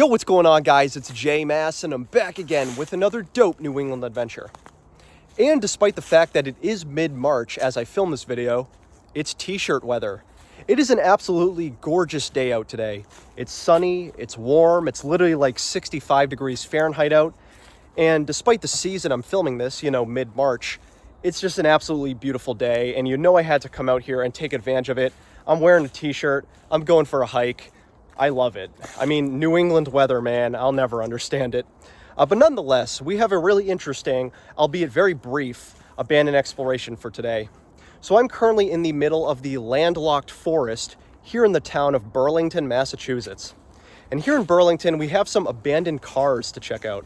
Yo, what's going on, guys? It's J Mass, and I'm back again with another dope New England adventure. And despite the fact that it is mid-March as I film this video, it's t-shirt weather. It is an absolutely gorgeous day out today. It's sunny, it's warm, it's literally like 65 degrees Fahrenheit out. And despite the season I'm filming this, mid-March, it's just an absolutely beautiful day. And I had to come out here and take advantage of it. I'm wearing a t-shirt, I'm going for a hike. I love it. I mean, New England weather, man, I'll never understand it. But nonetheless, we have a really interesting, albeit very brief, abandoned exploration for today. So I'm currently in the middle of the landlocked forest here in the town of Burlington, Massachusetts. And here in Burlington, we have some abandoned cars to check out.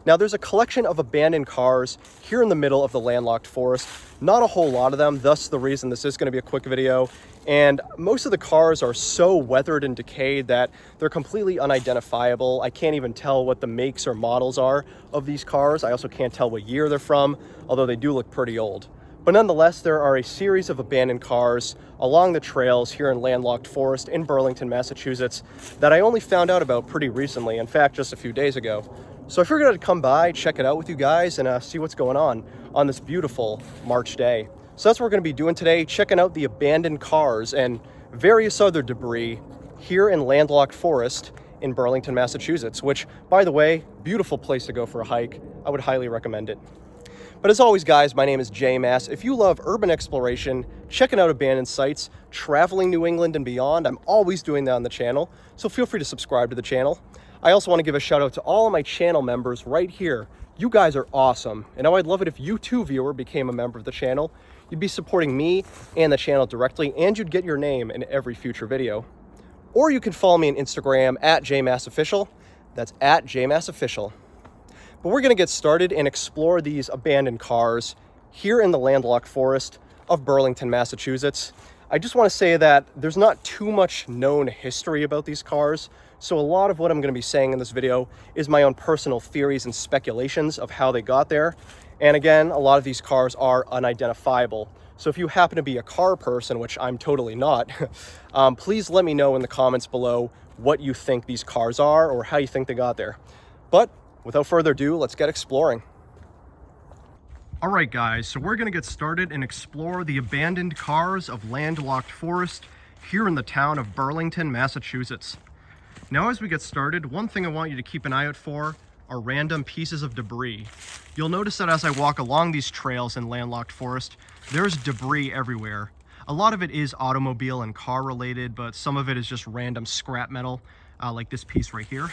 Now, there's a collection of abandoned cars here in the middle of the landlocked forest. Not a whole lot of them, thus the reason this is going to be a quick video. And most of the cars are so weathered and decayed that they're completely unidentifiable. I can't even tell what the makes or models are of these cars. I also can't tell what year they're from, although they do look pretty old. But nonetheless, there are a series of abandoned cars along the trails here in landlocked forest in Burlington, Massachusetts that I only found out about pretty recently, in fact, just a few days ago. So I figured I'd come by, check it out with you guys, and see what's going on this beautiful March day. So that's what we're going to be doing today, checking out the abandoned cars and various other debris here in landlocked forest in Burlington, Massachusetts, which, by the way, beautiful place to go for a hike. I would highly recommend it. But as always, guys, my name is J Mass. If you love urban exploration, checking out abandoned sites, traveling New England and beyond, I'm always doing that on the channel, so feel free to subscribe to the channel. I also want to give a shout out to all of my channel members right here. You guys are awesome, and I'd love it if you too, viewer, became a member of the channel. You'd be supporting me and the channel directly, and you'd get your name in every future video. Or you can follow me on Instagram at JMassOfficial. That's at JMassOfficial. But we're going to get started and explore these abandoned cars here in the landlocked forest of Burlington, Massachusetts. I just want to say that there's not too much known history about these cars, so a lot of what I'm going to be saying in this video is my own personal theories and speculations of how they got there. And again, a lot of these cars are unidentifiable. So if you happen to be a car person, which I'm totally not, please let me know in the comments below what you think these cars are or how you think they got there. But without further ado, let's get exploring. All right, guys, so we're going to get started and explore the abandoned cars of landlocked forest here in the town of Burlington, Massachusetts. Now, as we get started, one thing I want you to keep an eye out for are random pieces of debris. You'll notice that as I walk along these trails in landlocked forest, there's debris everywhere. A lot of it is automobile and car related, but some of it is just random scrap metal, like this piece right here.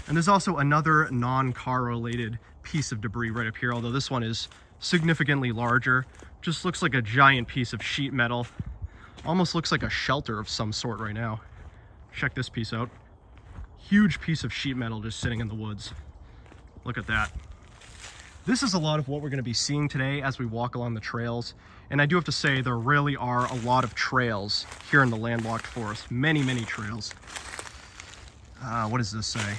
And there's also another non-car related piece of debris right up here, although this one is significantly larger. Just looks like a giant piece of sheet metal. Almost looks like a shelter of some sort right now. Check this piece out. Huge piece of sheet metal just sitting in the woods. Look at that. This is a lot of what we're going to be seeing today as we walk along the trails. And I do have to say, there really are a lot of trails here in the landlocked forest. Many, many trails. What does this say?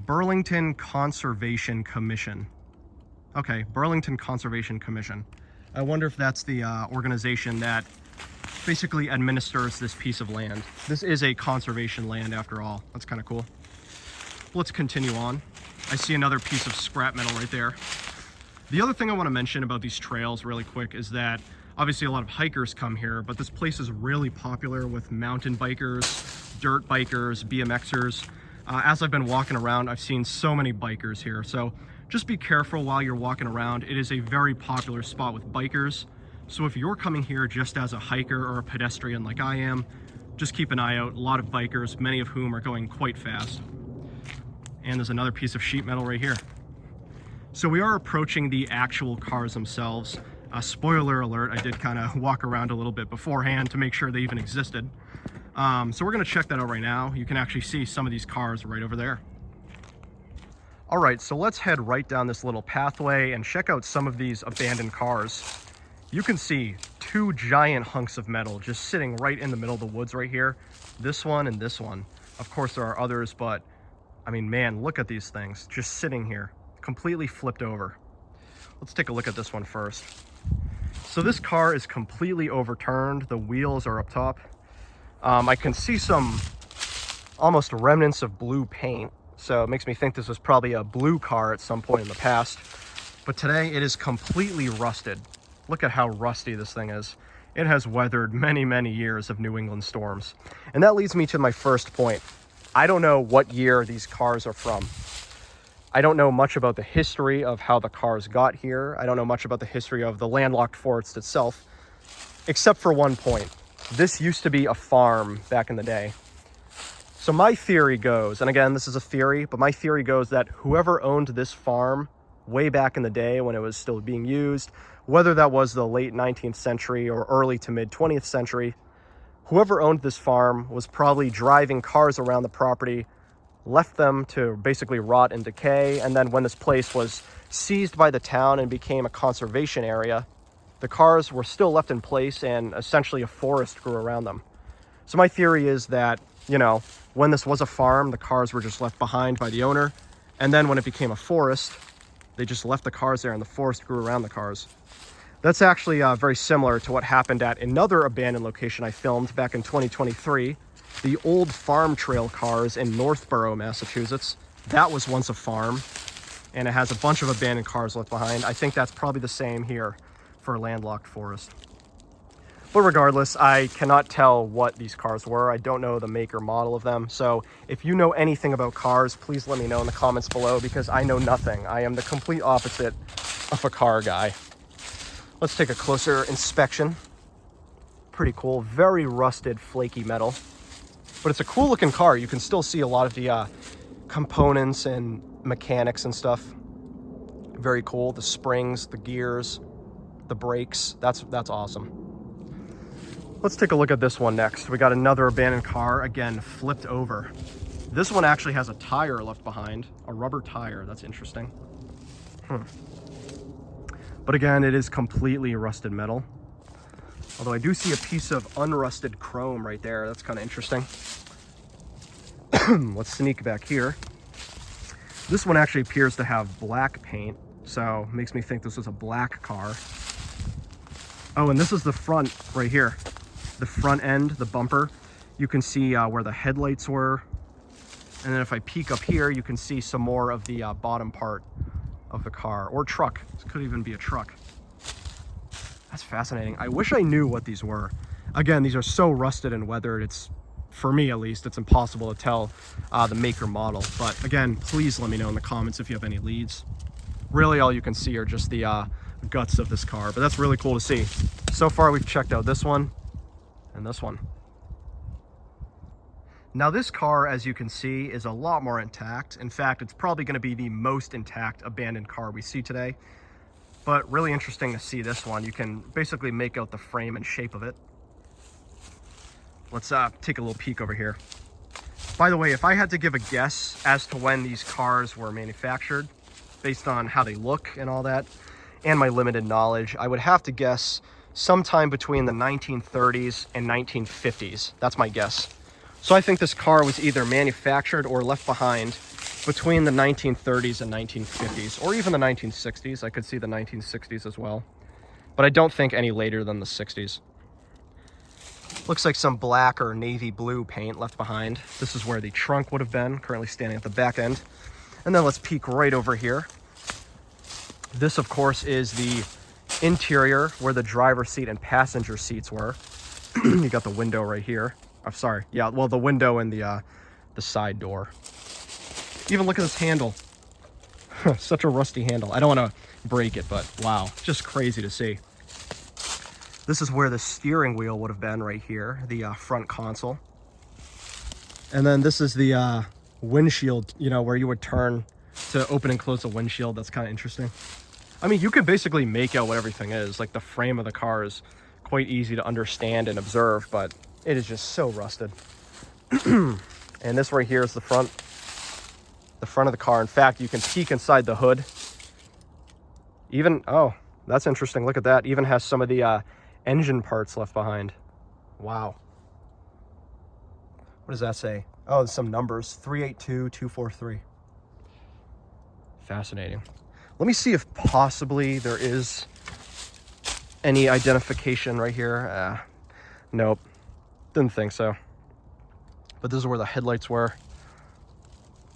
Burlington Conservation Commission. Okay, Burlington Conservation Commission. I wonder if that's the organization that basically administers this piece of land. This is a conservation land after all. That's kind of cool. Let's continue on. I see another piece of scrap metal right there. The other thing I want to mention about these trails really quick is that obviously a lot of hikers come here, but this place is really popular with mountain bikers, dirt bikers, BMXers. As I've been walking around, I've seen so many bikers here. So just be careful while you're walking around. It is a very popular spot with bikers. So if you're coming here just as a hiker or a pedestrian like I am, just keep an eye out. A lot of bikers, many of whom are going quite fast. And there's another piece of sheet metal right here. So we are approaching the actual cars themselves. Spoiler alert, I did kind of walk around a little bit beforehand to make sure they even existed. So we're going to check that out right now. You can actually see some of these cars right over there. All right, so let's head right down this little pathway and check out some of these abandoned cars. You can see two giant hunks of metal just sitting right in the middle of the woods right here. This one and this one. Of course, there are others, but I mean, man, look at these things just sitting here, completely flipped over. Let's take a look at this one first. So this car is completely overturned. The wheels are up top. I can see some almost remnants of blue paint. So it makes me think this was probably a blue car at some point in the past. But today it is completely rusted. Look at how rusty this thing is. It has weathered many, many years of New England storms. And that leads me to my first point. I don't know what year these cars are from. I don't know much about the history of how the cars got here. I don't know much about the history of the landlocked forest itself, except for one point. This used to be a farm back in the day. So my theory goes, and again, this is a theory, but my theory goes that whoever owned this farm way back in the day when it was still being used, whether that was the late 19th century or early to mid 20th century, whoever owned this farm was probably driving cars around the property, left them to basically rot and decay, and then when this place was seized by the town and became a conservation area, the cars were still left in place and essentially a forest grew around them. So my theory is that, you know, when this was a farm, the cars were just left behind by the owner, and then when it became a forest, they just left the cars there and the forest grew around the cars. That's actually very similar to what happened at another abandoned location I filmed back in 2023, the old farm trail cars in Northborough, Massachusetts. That was once a farm, and it has a bunch of abandoned cars left behind. I think that's probably the same here for Landlocked Forest. But regardless, I cannot tell what these cars were. I don't know the make or model of them. So if you know anything about cars, please let me know in the comments below, because I know nothing. I am the complete opposite of a car guy. Let's take a closer inspection. Pretty cool, very rusted, flaky metal. But it's a cool looking car. You can still see a lot of the components and mechanics and stuff. Very cool, the springs, the gears, the brakes, that's awesome. Let's take a look at this one next. We got another abandoned car, again, flipped over. This one actually has a tire left behind, a rubber tire. That's interesting. But again, it is completely rusted metal. Although I do see a piece of unrusted chrome right there. That's kind of interesting. Let's sneak back here. This one actually appears to have black paint, so makes me think this was a black car. Oh, and this is the front right here. The front end, the bumper. You can see where the headlights were. And then if I peek up here, you can see some more of the bottom part of the car, or truck. This could even be a truck. That's fascinating. I wish I knew what these were. Again, these are so rusted and weathered, it's, for me at least, it's impossible to tell the make or model. But again, please let me know in the comments if you have any leads. Really, all you can see are just the guts of this car, but that's really cool to see. So far, we've checked out this one and this one. Now this car, as you can see, is a lot more intact. In fact, it's probably going to be the most intact abandoned car we see today. But really interesting to see this one. You can basically make out the frame and shape of it. Let's take a little peek over here. By the way, if I had to give a guess as to when these cars were manufactured, based on how they look and all that, and my limited knowledge, I would have to guess sometime between the 1930s and 1950s. That's my guess. So I think this car was either manufactured or left behind between the 1930s and 1950s, or even the 1960s. I could see the 1960s as well, but I don't think any later than the 60s. Looks like some black or navy blue paint left behind. This is where the trunk would have been, currently standing at the back end. And then let's peek right over here. This, of course, is the interior where the driver's seat and passenger seats were. You got the window right here. I'm sorry. Yeah, well, the window and the side door. Even look at this handle. Such a rusty handle. I don't want to break it, but wow, just crazy to see. This is where the steering wheel would have been right here, the front console. And then this is the windshield, you know, where you would turn to open and close the windshield. That's kind of interesting. I mean, you can basically make out what everything is. Like the frame of the car is quite easy to understand and observe, but it is just so rusted. And this right here is the front of the car. In fact, you can peek inside the hood. Even, oh, that's interesting. Look at that. Even has some of the engine parts left behind. Wow. What does that say? Oh, there's some numbers. 382243. Fascinating. Let me see if possibly there is any identification right here. Nope. Didn't think so. But this is where the headlights were.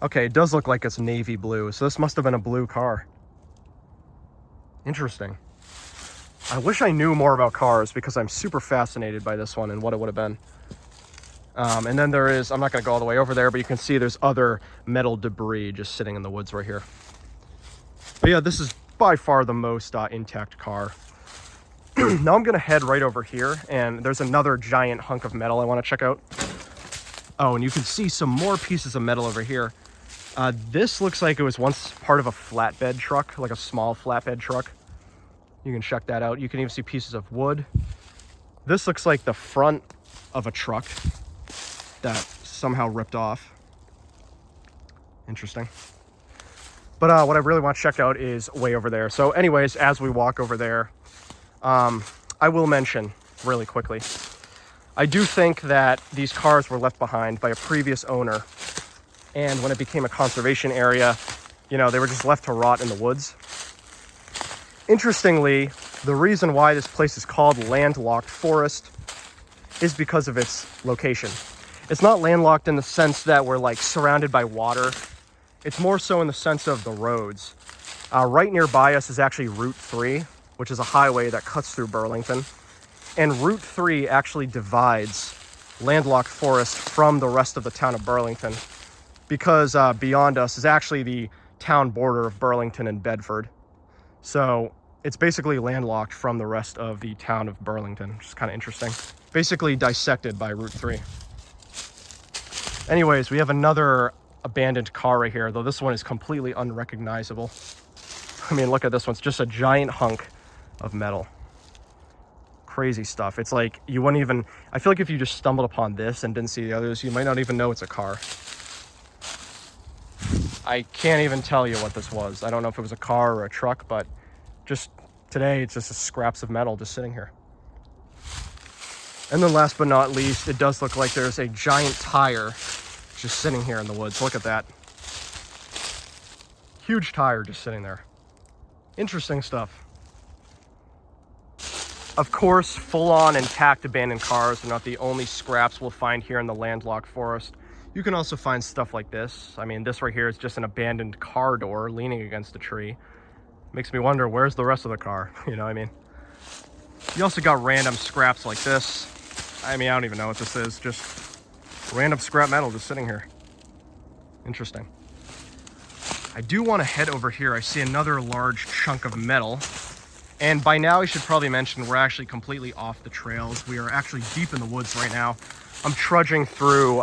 Okay, it does look like it's navy blue, so this must have been a blue car. Interesting. I wish I knew more about cars because I'm super fascinated by this one and what it would have been. And then there is, I'm not going to go all the way over there, but you can see there's other metal debris just sitting in the woods right here. But yeah, this is by far the most intact car. Now I'm going to head right over here, and there's another giant hunk of metal I want to check out. Oh, and you can see some more pieces of metal over here. This looks like it was once part of a flatbed truck, like a small flatbed truck. You can check that out. You can even see pieces of wood. This looks like the front of a truck that somehow ripped off. Interesting. But what I really want to check out is way over there. So anyways, as we walk over there, I will mention really quickly, I do think that these cars were left behind by a previous owner. And when it became a conservation area, you know, they were just left to rot in the woods. Interestingly, the reason why this place is called Landlocked Forest is because of its location. It's not landlocked in the sense that we're like surrounded by water. It's more so in the sense of the roads. Right nearby us is actually Route 3, which is a highway that cuts through Burlington. And Route 3 actually divides Landlocked Forest from the rest of the town of Burlington, because beyond us is actually the town border of Burlington and Bedford. So it's basically landlocked from the rest of the town of Burlington, which is kind of interesting. Basically dissected by Route 3. Anyways, we have another abandoned car right here, though this one is completely unrecognizable. I mean, look at this one. It's just a giant hunk of metal. Crazy stuff. It's like you wouldn't even, I feel like if you just stumbled upon this and didn't see the others, you might not even know it's a car. I can't even tell you what this was. I don't know if it was a car or a truck, but just today it's just scraps of metal just sitting here. And then last but not least, it does look like there's a giant tire just sitting here in the woods. Look at that. Huge tire just sitting there. Interesting stuff. Of course, full-on intact abandoned cars are not the only scraps we'll find here in the landlocked forest. You can also find stuff like this. I mean, this right here is just an abandoned car door leaning against a tree. Makes me wonder, where's the rest of the car? You know what I mean? You also got random scraps like this. I mean, I don't even know what this is. Just random scrap metal just sitting here. Interesting. I do want to head over here. I see another large chunk of metal. And by now, I should probably mention we're actually completely off the trails. We are actually deep in the woods right now. I'm trudging through,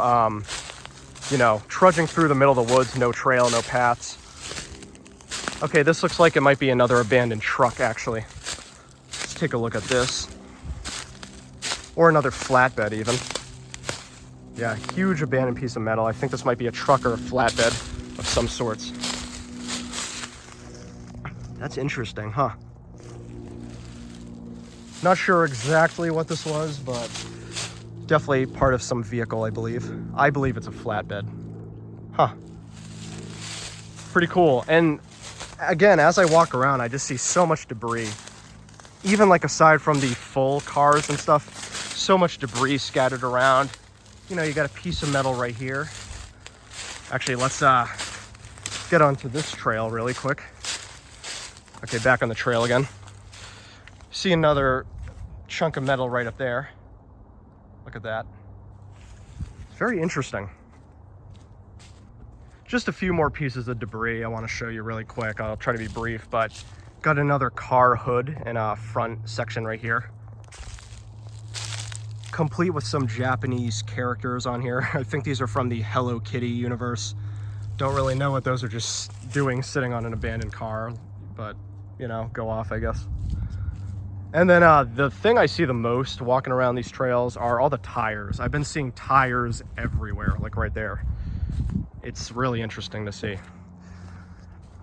trudging through the middle of the woods, no trail, no paths. Okay, this looks like it might be another abandoned truck, actually. Let's take a look at this. Or another flatbed, even. Yeah, huge abandoned piece of metal. I think this might be a truck or a flatbed of some sorts. That's interesting, huh? Not sure exactly what this was, but definitely part of some vehicle, I believe. I believe it's a flatbed. Huh. Pretty cool. And again, as I walk around, I just see so much debris. Even like aside from the full cars and stuff, so much debris scattered around. You know, you got a piece of metal right here. Actually, let's get onto this trail really quick. Okay, back on the trail again. See another chunk of metal right up there. Look at that. It's very interesting. Just a few more pieces of debris I want to show you really quick. I'll try to be brief, but got another car hood and a front section right here. Complete with some Japanese characters on here. I think these are from the Hello Kitty universe. Don't really know what those are just doing sitting on an abandoned car, but you know, go off, I guess. And then the thing I see the most walking around these trails are all the tires. I've been seeing tires everywhere, like right there. It's really interesting to see.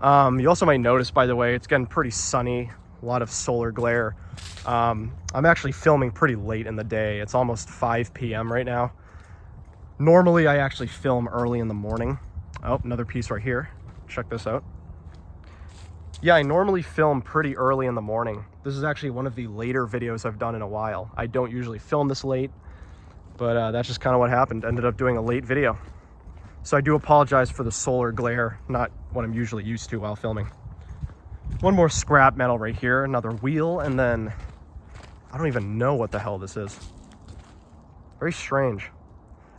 You also might notice, by the way, it's getting pretty sunny, a lot of solar glare. I'm actually filming pretty late in the day. It's almost 5 p.m. right now. Normally, I actually film early in the morning. Oh, another piece right here. Check this out. Yeah, I normally film pretty early in the morning. This is actually one of the later videos I've done in a while. I don't usually film this late, But that's just kind of what happened. Ended up doing a late video. So I do apologize for the solar glare, not what I'm usually used to while filming. One more scrap metal right here, another wheel, and then I don't even know what the hell this is. Very strange.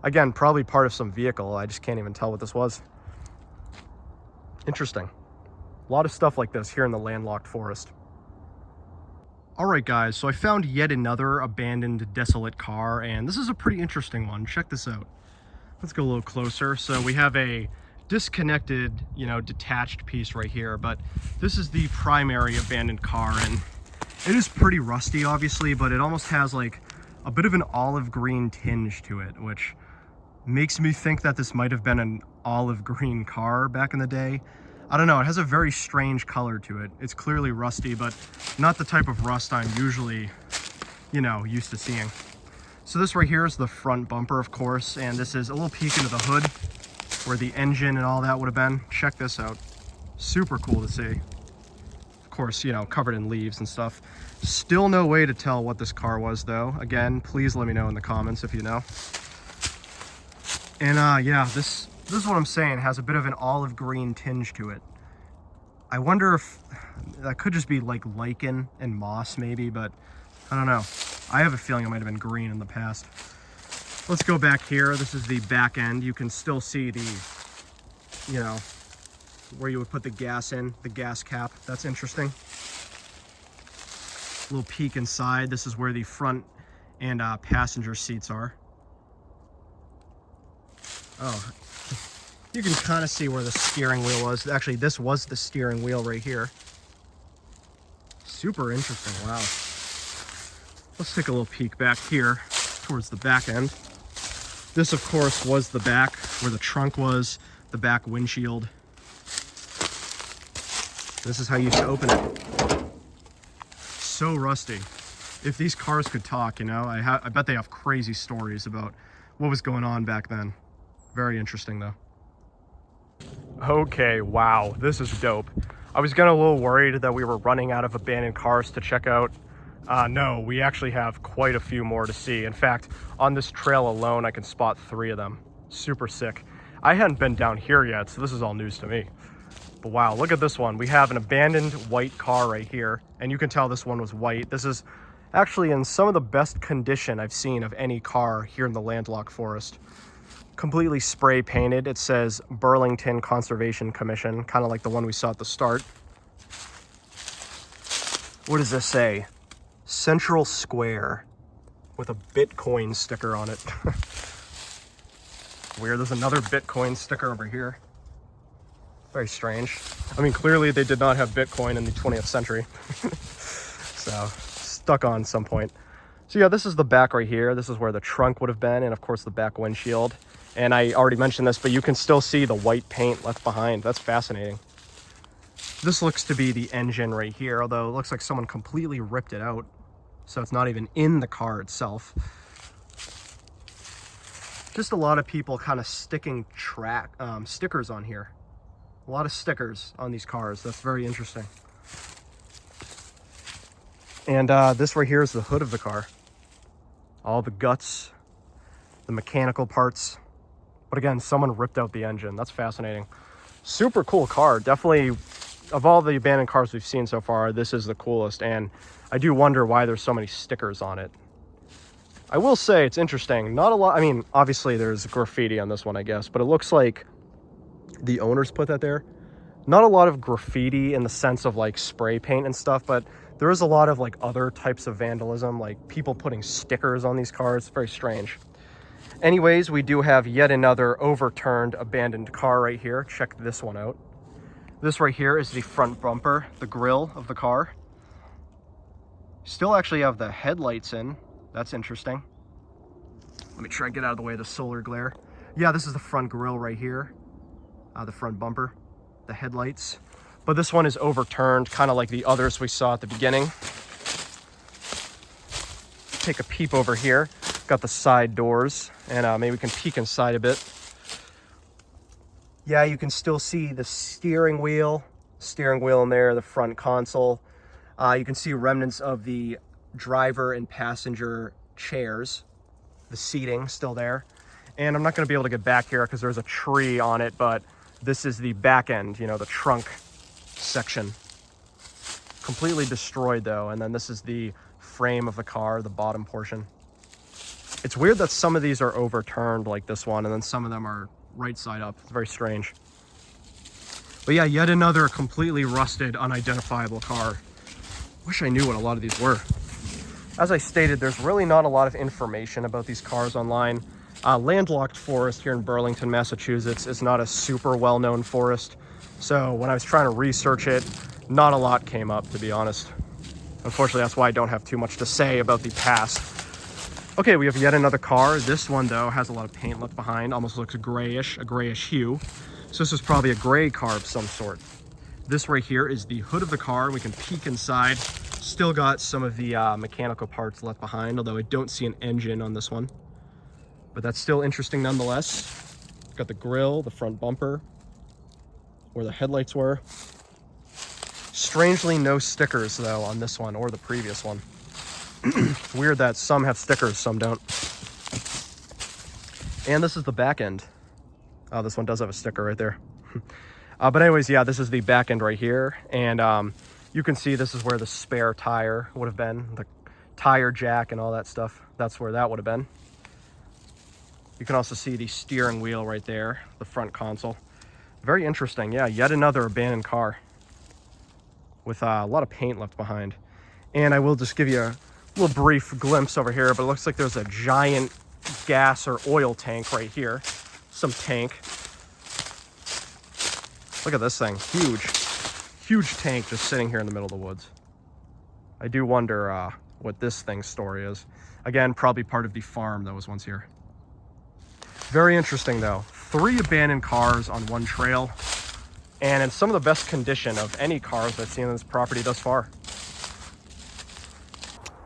Again, probably part of some vehicle. I just can't even tell what this was. Interesting. A lot of stuff like this here in the landlocked forest. All right, guys, so I found yet another abandoned, desolate car, and this is a pretty interesting one. Check this out. Let's go a little closer. So we have a disconnected, detached piece right here, but this is the primary abandoned car, and it is pretty rusty, obviously, but it almost has like a bit of an olive green tinge to it, which makes me think that this might have been an olive green car back in the day. I don't know, it has a very strange color to it. It's clearly rusty, but not the type of rust I'm usually, used to seeing. So this right here is the front bumper, of course, and this is a little peek into the hood where the engine and all that would have been. Check this out. Super cool to see. Of course, covered in leaves and stuff. Still no way to tell what this car was, though. Again, please let me know in the comments if you know. And yeah, this is what I'm saying. It has a bit of an olive green tinge to it. I wonder if that could just be like lichen and moss maybe, but I don't know. I have a feeling it might have been green in the past. Let's go back here. This is the back end. You can still see the, where you would put the gas in, the gas cap. That's interesting. A little peek inside. This is where the front and passenger seats are. Oh, you can kind of see where the steering wheel was. Actually, this was the steering wheel right here. Super interesting. Wow. Let's take a little peek back here towards the back end. This, of course, was the back where the trunk was, the back windshield. This is how you used to open it. So rusty. If these cars could talk, I bet they have crazy stories about what was going on back then. Very interesting, though. Okay, wow, this is dope. I was getting a little worried that we were running out of abandoned cars to check out. No, we actually have quite a few more to see. In fact, on this trail alone, I can spot 3 of them. Super sick. I hadn't been down here yet, so this is all news to me. But wow, look at this one. We have an abandoned white car right here, and you can tell this one was white. This is actually in some of the best condition I've seen of any car here in the landlocked forest. Completely spray painted. It says Burlington Conservation Commission, kind of like the one we saw at the start. What does this say? Central Square with a Bitcoin sticker on it. Weird. There's another Bitcoin sticker over here. Very strange. I mean, clearly they did not have Bitcoin in the 20th century. So, stuck on some point. So yeah, this is the back right here. This is where the trunk would have been, and of course the back windshield. And I already mentioned this, but you can still see the white paint left behind. That's fascinating. This looks to be the engine right here, although it looks like someone completely ripped it out. So it's not even in the car itself. Just a lot of people kind of sticking stickers on here. A lot of stickers on these cars. That's very interesting. And this right here is the hood of the car. All the guts, the mechanical parts. But again, someone ripped out the engine. That's fascinating. Super cool car. Definitely, of all the abandoned cars we've seen so far, this is the coolest. And I do wonder why there's so many stickers on it. I will say it's interesting. Not a lot. I mean, obviously there's graffiti on this one, I guess. But it looks like the owners put that there. Not a lot of graffiti in the sense of like spray paint and stuff. But there is a lot of like other types of vandalism. Like people putting stickers on these cars. Very strange. Anyways, we do have yet another overturned abandoned car right here. Check this one out. This right here is the front bumper, the grille of the car. Still actually have the headlights in. That's interesting. Let me try and get out of the way of the solar glare. Yeah, this is the front grille right here. The front bumper, the headlights. But this one is overturned, kind of like the others we saw at the beginning. Take a peep over here. Got the side doors, and maybe we can peek inside a bit. Yeah, you can still see the steering wheel in there, the front console. You can see remnants of the driver and passenger chairs. the seating still there. And I'm not going to be able to get back here because there's a tree on it, but this is the back end, you know, the trunk section. Completely destroyed though. And then this is the frame of the car, the bottom portion. It's weird that some of these are overturned like this one, and then some of them are right side up. It's very strange. But yeah, yet another completely rusted, unidentifiable car. Wish I knew what a lot of these were. As I stated, there's really not a lot of information about these cars online. Landlocked Forest here in Burlington, Massachusetts is not a super well-known forest. So when I was trying to research it, not a lot came up, to be honest. Unfortunately, that's why I don't have too much to say about the past. Okay, we have yet another car. This one, though, has a lot of paint left behind. Almost looks grayish, a grayish hue. So this is probably a gray car of some sort. This right here is the hood of the car. We can peek inside. Still got some of the mechanical parts left behind, although I don't see an engine on this one. But that's still interesting nonetheless. Got the grille, the front bumper, where the headlights were. Strangely, no stickers, though, on this one or the previous one. Weird that some have stickers, some don't. And this is the back end. Oh, this one does have a sticker right there. But anyways, yeah, this is the back end right here. And you can see this is where the spare tire would have been. The tire jack and all that stuff. That's where that would have been. You can also see the steering wheel right there, the front console. Very interesting. Yeah, yet another abandoned car with a lot of paint left behind. And I will just give you a little brief glimpse over here, but it looks like there's a giant gas or oil tank right here. Some tank. Look at this thing. Huge tank just sitting here in the middle of the woods. I do wonder what this thing's story is. Again, probably part of the farm that was once here. Very interesting though. 3 abandoned cars on one trail, and in some of the best condition of any cars I've seen on this property thus far.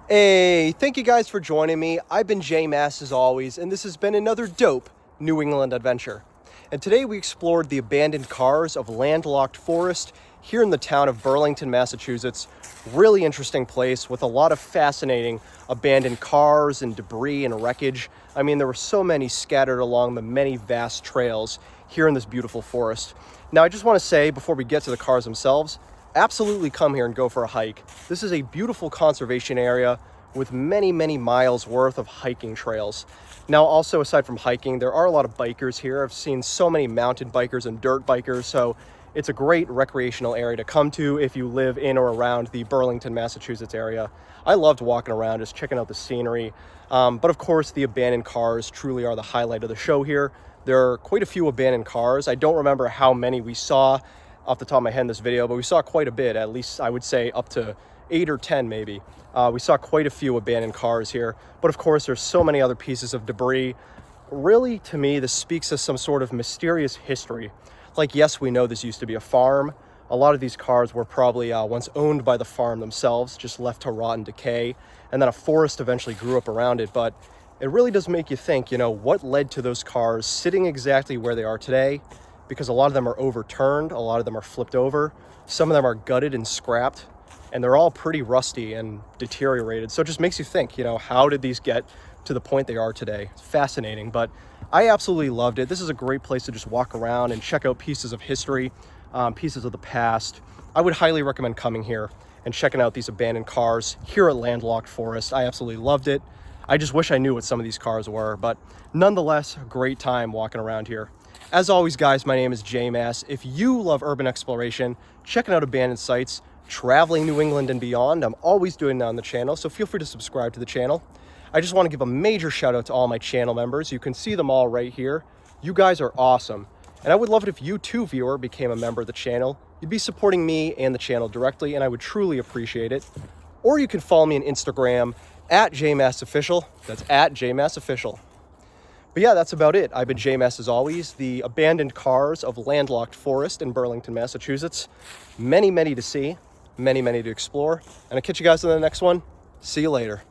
Hey, thank you guys for joining me. I've been J Mass as always, and this has been another dope New England adventure. And today we explored the abandoned cars of Landlocked Forest here in the town of Burlington, Massachusetts. Really interesting place with a lot of fascinating abandoned cars and debris and wreckage. I mean, there were so many scattered along the many vast trails here in this beautiful forest. Now, I just want to say before we get to the cars themselves, absolutely come here and go for a hike. This is a beautiful conservation area with many miles worth of hiking trails. Now, also aside from hiking, there are a lot of bikers here. I've seen so many mountain bikers and dirt bikers, so it's a great recreational area to come to if you live in or around the Burlington, Massachusetts area. I loved walking around, just checking out the scenery. But of course, the abandoned cars truly are the highlight of the show here. There are quite a few abandoned cars. I don't remember how many we saw off the top of my head in this video, but we saw quite a bit, at least I would say up to 8 or 10 maybe. We saw quite a few abandoned cars here, but of course there's so many other pieces of debris. Really, to me, this speaks of some sort of mysterious history. Like, yes, we know this used to be a farm. A lot of these cars were probably once owned by the farm themselves, just left to rot and decay, and then a forest eventually grew up around it. But it really does make you think, you know, what led to those cars sitting exactly where they are today? Because a lot of them are overturned, a lot of them are flipped over, some of them are gutted and scrapped, and they're all pretty rusty and deteriorated. So it just makes you think, you know, how did these get to the point they are today? It's fascinating, but I absolutely loved it. This is a great place to just walk around and check out pieces of history, pieces of the past. I would highly recommend coming here and checking out these abandoned cars here at Landlocked Forest. I absolutely loved it. I just wish I knew what some of these cars were, but nonetheless, a great time walking around here. As always, guys, my name is J Mass. If you love urban exploration, checking out abandoned sites, traveling New England and beyond, I'm always doing that on the channel, so feel free to subscribe to the channel. I just want to give a major shout out to all my channel members. You can see them all right here. You guys are awesome. And I would love it if you too, viewer, became a member of the channel. You'd be supporting me and the channel directly, and I would truly appreciate it. Or you can follow me on Instagram at JMassOfficial. That's at JMassOfficial. But yeah, that's about it. I've been J Mass as always, the abandoned cars of Landlocked Forest in Burlington, Massachusetts. Many to see, many to explore. And I'll catch you guys in the next one. See you later.